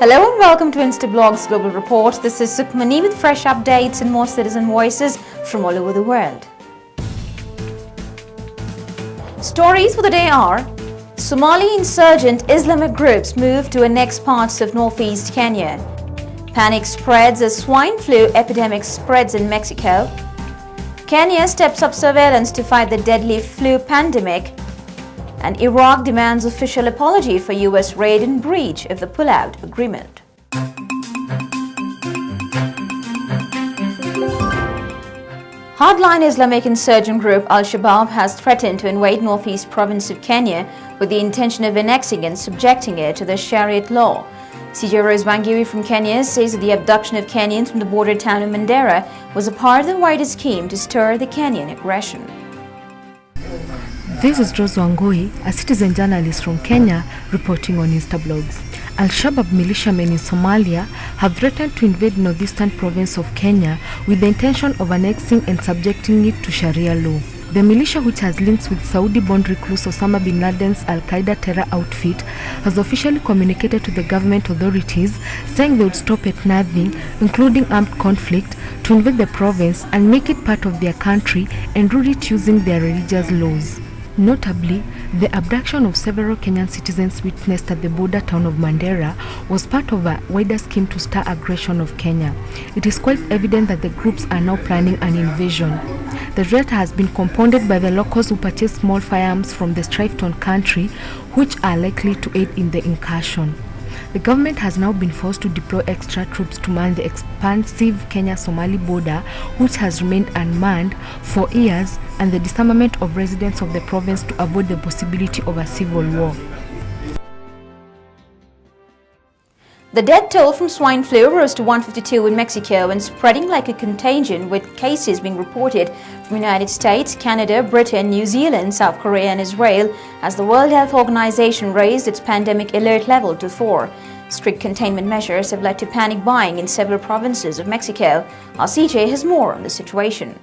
Hello and welcome to Instablogs Global Report. This is Sukhmani with fresh updates and more citizen voices from all over the world. Stories for the day are: Somali insurgent Islamic groups move to annex parts of northeast Kenya. Panic spreads as swine flu epidemic spreads in Mexico. Kenya steps up surveillance to fight the deadly flu pandemic. And Iraq demands official apology for US raid and breach of the pullout agreement. Hardline Islamic insurgent group Al-Shabab has threatened to invade northeast province of Kenya with the intention of annexing and subjecting it to the Sharia law. CJ Rose Wangui from Kenya says that the abduction of Kenyans from the border town of Mandera was a part of the wider scheme to stir the Kenyan aggression. This is Rose Wangui, a citizen journalist from Kenya, reporting on Instablogs. Al-Shabab militiamen in Somalia have threatened to invade northeastern province of Kenya with the intention of annexing and subjecting it to Sharia law. The militia, which has links with Saudi-born recluse Osama bin Laden's Al-Qaeda terror outfit, has officially communicated to the government authorities saying they would stop at nothing, including armed conflict, to invade the province and make it part of their country and rule it using their religious laws. Notably, the abduction of several Kenyan citizens witnessed at the border town of Mandera was part of a wider scheme to stir aggression of Kenya. It is quite evident that the groups are now planning an invasion. The threat has been compounded by the locals who purchase small firearms from the strife-torn country, which are likely to aid in the incursion. The government has now been forced to deploy extra troops to man the expansive Kenya-Somalia border, which has remained unmanned for years, and the disarmament of residents of the province to avoid the possibility of a civil war. The death toll from swine flu rose to 152 in Mexico and spreading like a contagion, with cases being reported from the United States, Canada, Britain, New Zealand, South Korea and Israel, as the World Health Organization raised its pandemic alert level to 4. Strict containment measures have led to panic buying in several provinces of Mexico. Our CJ has more on the situation.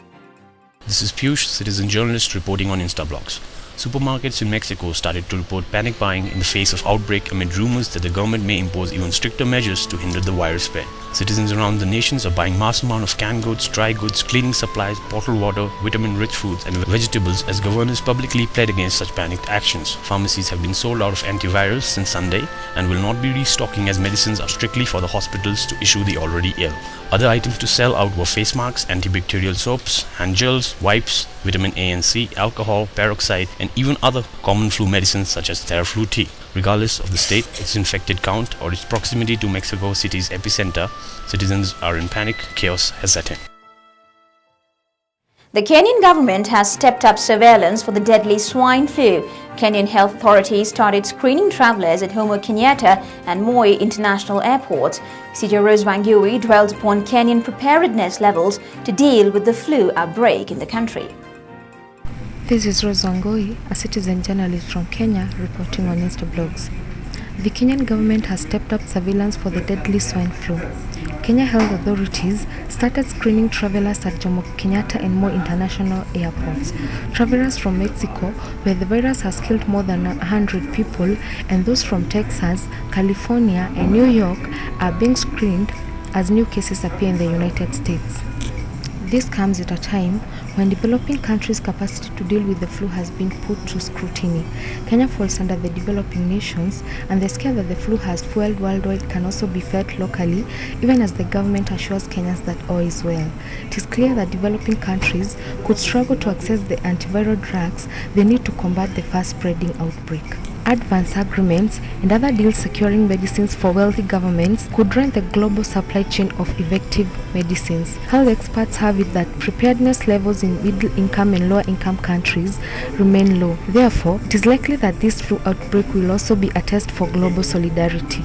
This is Piyush, citizen journalist reporting on Instablogs. Supermarkets in Mexico started to report panic buying in the face of outbreak amid rumors that the government may impose even stricter measures to hinder the virus spread. Citizens around the nations are buying mass amount of canned goods, dry goods, cleaning supplies, bottled water, vitamin-rich foods and vegetables as governors publicly pled against such panicked actions. Pharmacies have been sold out of antivirals since Sunday and will not be restocking as medicines are strictly for the hospitals to issue the already ill. Other items to sell out were face masks, antibacterial soaps, hand gels, wipes, vitamin A and C, alcohol, peroxide, and even other common flu medicines such as Theraflu tea. Regardless of the state, its infected count, or its proximity to Mexico City's epicenter, citizens are in panic. Chaos has set in. The Kenyan government has stepped up surveillance for the deadly swine flu. Kenyan health authorities started screening travelers at Jomo Kenyatta and Moi international airports. CJ Rose Wangui dwells upon Kenyan preparedness levels to deal with the flu outbreak in the country. This is Rose Wangui, a citizen journalist from Kenya, reporting on Instablogs. The Kenyan government has stepped up surveillance for the deadly swine flu. Kenya health authorities started screening travelers at Jomo Kenyatta and Moi international airports. Travelers from Mexico, where the virus has killed more than 100 people, and those from Texas, California and New York are being screened as new cases appear in the United States. This comes at a time when developing countries' capacity to deal with the flu has been put to scrutiny. Kenya falls under the developing nations, and the scare that the flu has fueled worldwide can also be felt locally, even as the government assures Kenyans that all is well. It is clear that developing countries could struggle to access the antiviral drugs they need to combat the fast-spreading outbreak. Advance agreements and other deals securing medicines for wealthy governments could drain the global supply chain of effective medicines. Health experts have it that preparedness levels in middle-income and lower-income countries remain low. Therefore, it is likely that this flu outbreak will also be a test for global solidarity.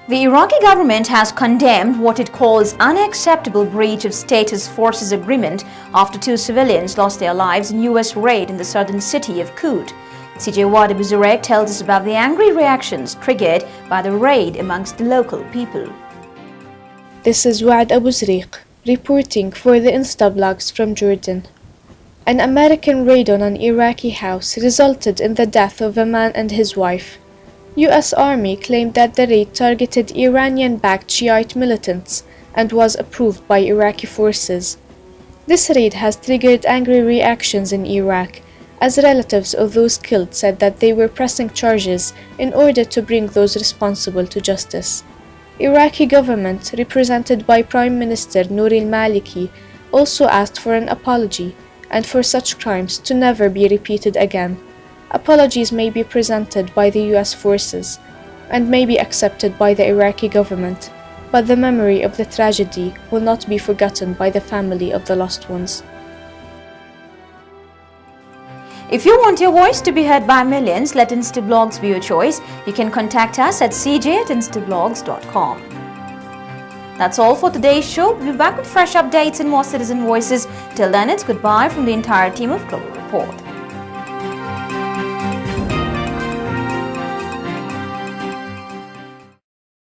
The Iraqi government has condemned what it calls unacceptable breach of status forces agreement after 2 civilians lost their lives in US raid in the southern city of Kut. CJ Wad Abu Zurek tells us about the angry reactions triggered by the raid amongst the local people. This is Wad Abu Zurek reporting for the Instablogs from Jordan. An American raid on an Iraqi house resulted in the death of a man and his wife. US Army claimed that the raid targeted Iranian-backed Shiite militants and was approved by Iraqi forces. This raid has triggered angry reactions in Iraq, as relatives of those killed said that they were pressing charges in order to bring those responsible to justice. Iraqi government, represented by Prime Minister Nouri-alMaliki, also asked for an apology and for such crimes to never be repeated again. Apologies may be presented by the US forces and may be accepted by the Iraqi government, but the memory of the tragedy will not be forgotten by the family of the lost ones. If you want your voice to be heard by millions, let Instablogs be your choice. You can contact us at cj@instablogs.com. That's all for today's show. We'll be back with fresh updates and more citizen voices. Till then, it's goodbye from the entire team of Global Report.